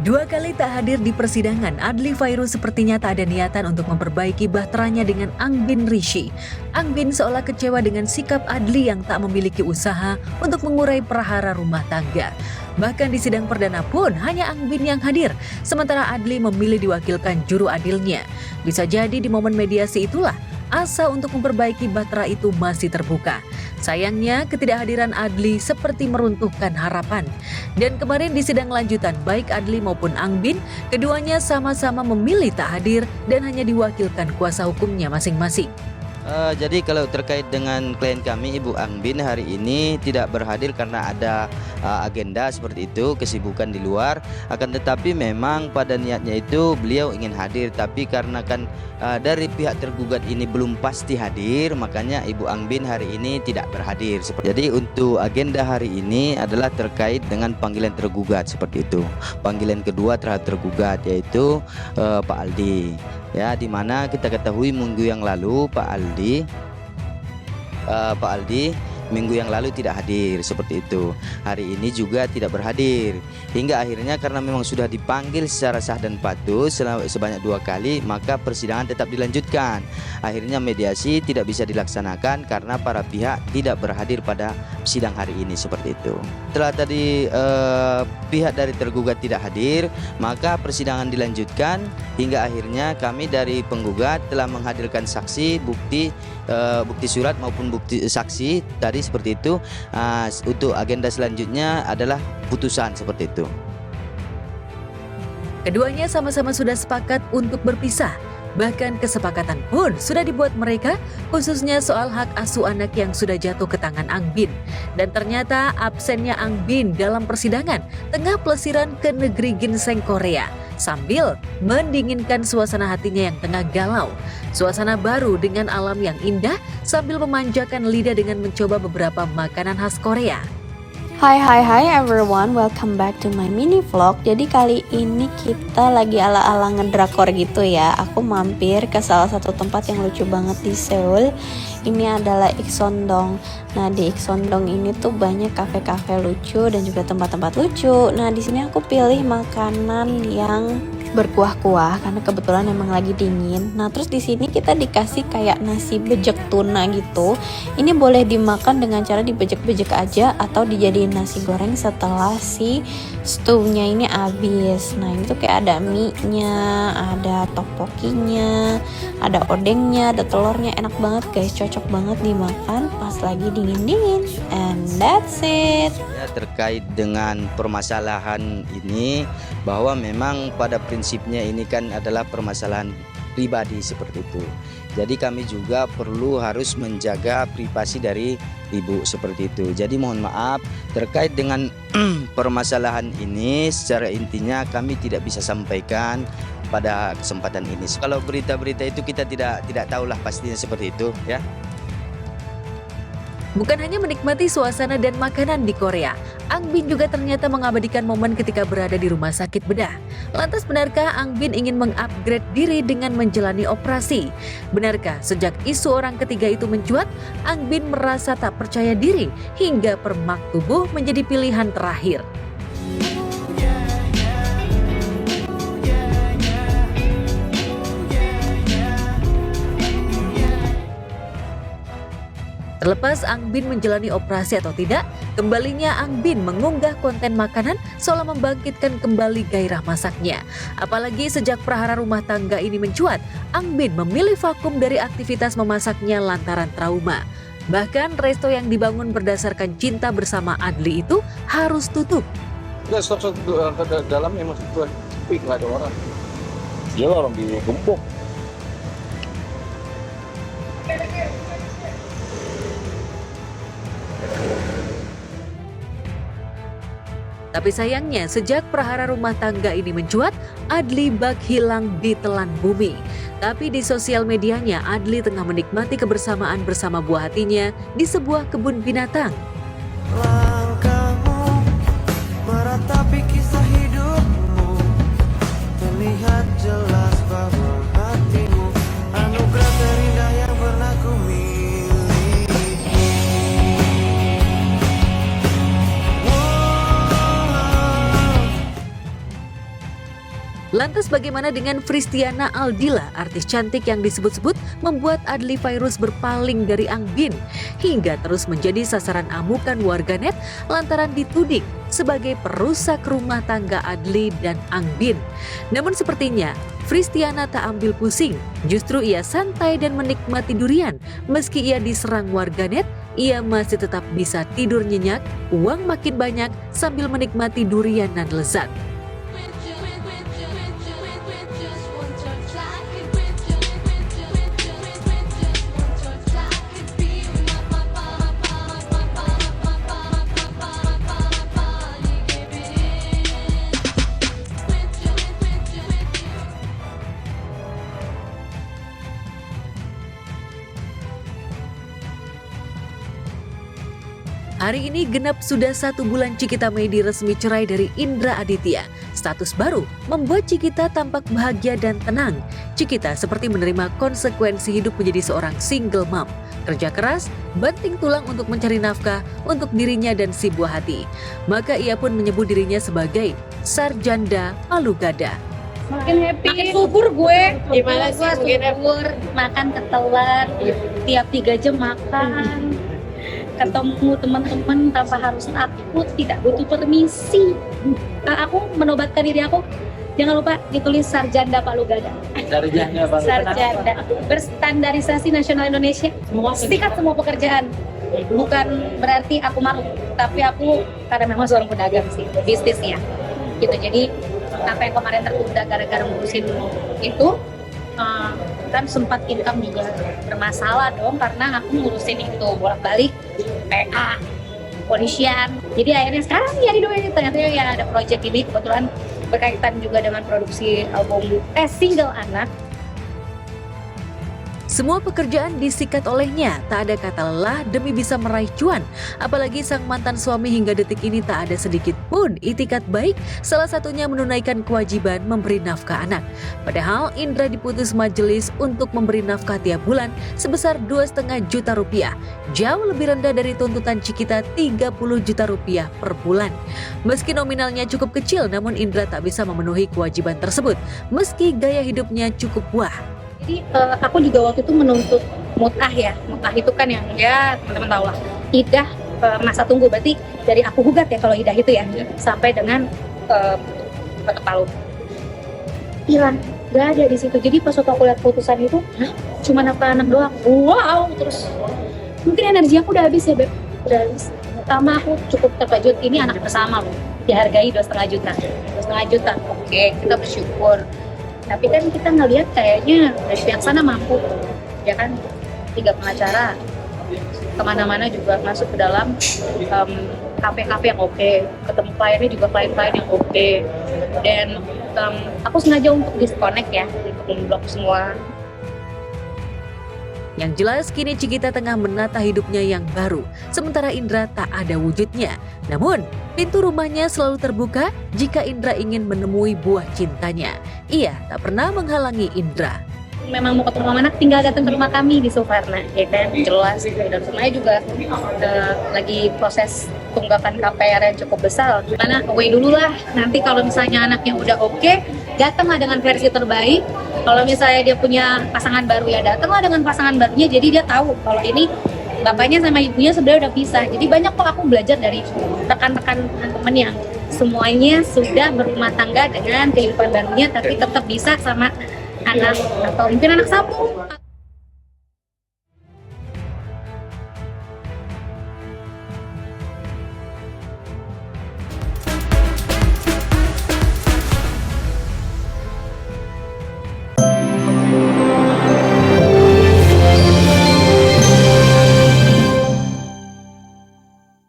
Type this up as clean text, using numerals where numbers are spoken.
2 kali tak hadir di persidangan, Adly Fairuz sepertinya tak ada niatan untuk memperbaiki bahteranya dengan Angbin Rishi. Angbin seolah kecewa dengan sikap Adly yang tak memiliki usaha untuk mengurai prahara rumah tangga. Bahkan di sidang perdana pun hanya Angbin yang hadir, sementara Adly memilih diwakilkan juru adilnya. Bisa jadi di momen mediasi itulah asa untuk memperbaiki bahtera itu masih terbuka. Sayangnya ketidakhadiran Adly seperti meruntuhkan harapan. Dan kemarin di sidang lanjutan baik Adly maupun Angbin, keduanya sama-sama memilih tak hadir dan hanya diwakilkan kuasa hukumnya masing-masing. Jadi kalau terkait dengan klien kami Ibu Angbin hari ini tidak berhadir karena ada agenda seperti itu, kesibukan di luar. Akan tetapi memang pada niatnya itu beliau ingin hadir, tapi karena kan dari pihak tergugat ini belum pasti hadir, makanya Ibu Angbin hari ini tidak berhadir. Jadi untuk agenda hari ini adalah terkait dengan panggilan tergugat seperti itu. Panggilan kedua terhadap tergugat yaitu Pak Aldi. Ya, dimana kita ketahui minggu yang lalu Pak Aldi minggu yang lalu tidak hadir seperti itu. Hari ini juga tidak berhadir. Hingga akhirnya karena memang sudah dipanggil secara sah dan patut sebanyak 2 kali, maka persidangan tetap dilanjutkan. Akhirnya mediasi tidak bisa dilaksanakan karena para pihak tidak berhadir pada sidang hari ini seperti itu. Setelah tadi pihak dari tergugat tidak hadir, maka persidangan dilanjutkan hingga akhirnya kami dari penggugat telah menghadirkan saksi, bukti surat maupun bukti saksi tadi seperti itu. Untuk agenda selanjutnya adalah putusan seperti itu. Keduanya sama-sama sudah sepakat untuk berpisah. Bahkan kesepakatan pun sudah dibuat mereka, khususnya soal hak asuh anak yang sudah jatuh ke tangan Angbin. Dan ternyata absennya Angbin dalam persidangan tengah pelesiran ke negeri ginseng Korea, sambil mendinginkan suasana hatinya yang tengah galau. Suasana baru dengan alam yang indah sambil memanjakan lidah dengan mencoba beberapa makanan khas Korea. Hai everyone, welcome back to my mini vlog. Jadi kali ini kita lagi ala-ala ngedrakor gitu ya. Aku mampir ke salah satu tempat yang lucu banget di Seoul. Ini adalah Iksondong. Nah, di Iksondong ini tuh banyak kafe-kafe lucu dan juga tempat-tempat lucu. Nah, di sini aku pilih makanan yang berkuah-kuah karena kebetulan emang lagi dingin. Nah, terus di sini kita dikasih kayak nasi bejek tuna gitu. Ini boleh dimakan dengan cara dibejek-bejek aja atau dijadiin nasi goreng setelah si stewnya ini habis. Nah, ini tuh kayak ada mie-nya, ada tteokbokkinya, ada odengnya, ada telurnya. Enak banget guys, cocok banget dimakan pas lagi dingin-dingin. And that's it. Ya, terkait dengan permasalahan ini, bahwa memang pada prinsipnya ini kan adalah permasalahan pribadi seperti itu. Jadi kami juga perlu harus menjaga privasi dari ibu seperti itu. Jadi mohon maaf terkait dengan permasalahan ini, secara intinya kami tidak bisa sampaikan pada kesempatan ini. Kalau berita-berita itu kita tidak tahulah pastinya seperti itu ya. Bukan hanya menikmati suasana dan makanan di Korea, Angbin juga ternyata mengabadikan momen ketika berada di rumah sakit bedah. Lantas benarkah Angbin ingin mengupgrade diri dengan menjalani operasi? Benarkah sejak isu orang ketiga itu mencuat, Angbin merasa tak percaya diri hingga permak tubuh menjadi pilihan terakhir? Terlepas Angbin menjalani operasi atau tidak, kembalinya Angbin mengunggah konten makanan seolah membangkitkan kembali gairah masaknya. Apalagi sejak prahara rumah tangga ini mencuat, Angbin memilih vakum dari aktivitas memasaknya lantaran trauma. Bahkan resto yang dibangun berdasarkan cinta bersama Adly itu harus tutup. Udah stop ke dalam yang masuk gue, tapi nggak ada orang. Dia orang digembok. Tapi sayangnya sejak prahara rumah tangga ini mencuat, Adly bak hilang di telan bumi. Tapi di sosial medianya Adly tengah menikmati kebersamaan bersama buah hatinya di sebuah kebun binatang. Langkahmu meratapi kisah hidupmu, terlihat jelas bahwa hatimu anugerah terindah yang pernah ku miliki. Lantas bagaimana dengan Fristiana Aldila, artis cantik yang disebut-sebut membuat Adly Fairuz berpaling dari Angbin hingga terus menjadi sasaran amukan warganet lantaran dituding sebagai perusak rumah tangga Adly dan Angbin. Namun sepertinya Fristiana tak ambil pusing, justru ia santai dan menikmati durian. Meski ia diserang warganet, ia masih tetap bisa tidur nyenyak, uang makin banyak sambil menikmati durian dan lezat. Hari ini genap sudah 1 bulan Cikita Medi resmi cerai dari Indra Aditya. Status baru membuat Cikita tampak bahagia dan tenang. Cikita seperti menerima konsekuensi hidup menjadi seorang single mom. Kerja keras, banting tulang untuk mencari nafkah untuk dirinya dan si buah hati. Maka ia pun menyebut dirinya sebagai sarjanda palu gada. Makin happy, makin subur gue. Gimana sih subur, makan ketelan, tiap 3 jam makan. Ketemu teman-teman tanpa harus takut, tidak butuh permisi. Aku menobatkan diri aku, jangan lupa ditulis sarjanda palu gada. Sarjanda berstandarisasi nasional Indonesia, sikat semua pekerjaan. Bukan berarti aku malu, tapi aku karena memang seorang pedagang sih, bisnisnya gitu. Jadi apa yang kemarin tertunda gara-gara ngurusin itu, kan sempat income juga bermasalah dong karena aku ngurusin itu bolak-balik PA, polisian. Jadi akhirnya sekarang ya didoain, ternyata ya ada project ini kebetulan berkaitan juga dengan produksi album single anak. Semua pekerjaan disikat olehnya, tak ada kata lelah demi bisa meraih cuan. Apalagi sang mantan suami hingga detik ini tak ada sedikit pun itikat baik, salah satunya menunaikan kewajiban memberi nafkah anak. Padahal Indra diputus majelis untuk memberi nafkah tiap bulan sebesar 2,5 juta rupiah. Jauh lebih rendah dari tuntutan Cikita 30 juta rupiah per bulan. Meski nominalnya cukup kecil, namun Indra tak bisa memenuhi kewajiban tersebut, meski gaya hidupnya cukup wah. Jadi aku juga waktu itu menuntut mut'ah ya. Mut'ah itu kan yang ya teman-teman tahu lah. Idah masa tunggu, berarti dari aku gugat ya kalau idah itu ya. Sampai dengan ketok palu. Hilang, gak ada di situ. Jadi pas waktu aku lihat putusan itu, cuma nafkah anak doang. Wow, terus mungkin energi aku udah habis ya Beb. Udah habis. Pertama aku cukup terkejut, ini anak pertama loh. Dihargai 2,5 juta. 2,5 juta, oke, kita bersyukur. Tapi kan kita ngelihat kayaknya dari pihak sana mampu, ya kan, 3 pengacara, kemana-mana juga masuk ke dalam kafe-kafe yang oke, ketemu kliennya juga klien-klien yang oke, dan aku sengaja untuk disconnect ya, untuk memblok semua. Yang jelas kini Cikita tengah menata hidupnya yang baru, sementara Indra tak ada wujudnya. Namun, pintu rumahnya selalu terbuka jika Indra ingin menemui buah cintanya. Ia tak pernah menghalangi Indra. Memang mau ketemu sama anak, tinggal datang ke rumah kami di Suvarna, ya kan, jelas. Dan semuanya juga lagi proses tunggakan KPR yang cukup besar. Karena away dulu lah, nanti kalau misalnya anaknya udah oke, datanglah dengan versi terbaik. Kalau misalnya dia punya pasangan baru ya datanglah dengan pasangan barunya. Jadi dia tahu kalau ini bapaknya sama ibunya sebenarnya udah pisah. Jadi banyak kok aku belajar dari rekan-rekan teman yang semuanya sudah berumah tangga dengan kehidupan barunya, tapi tetap bisa sama anak atau mungkin anak sambung.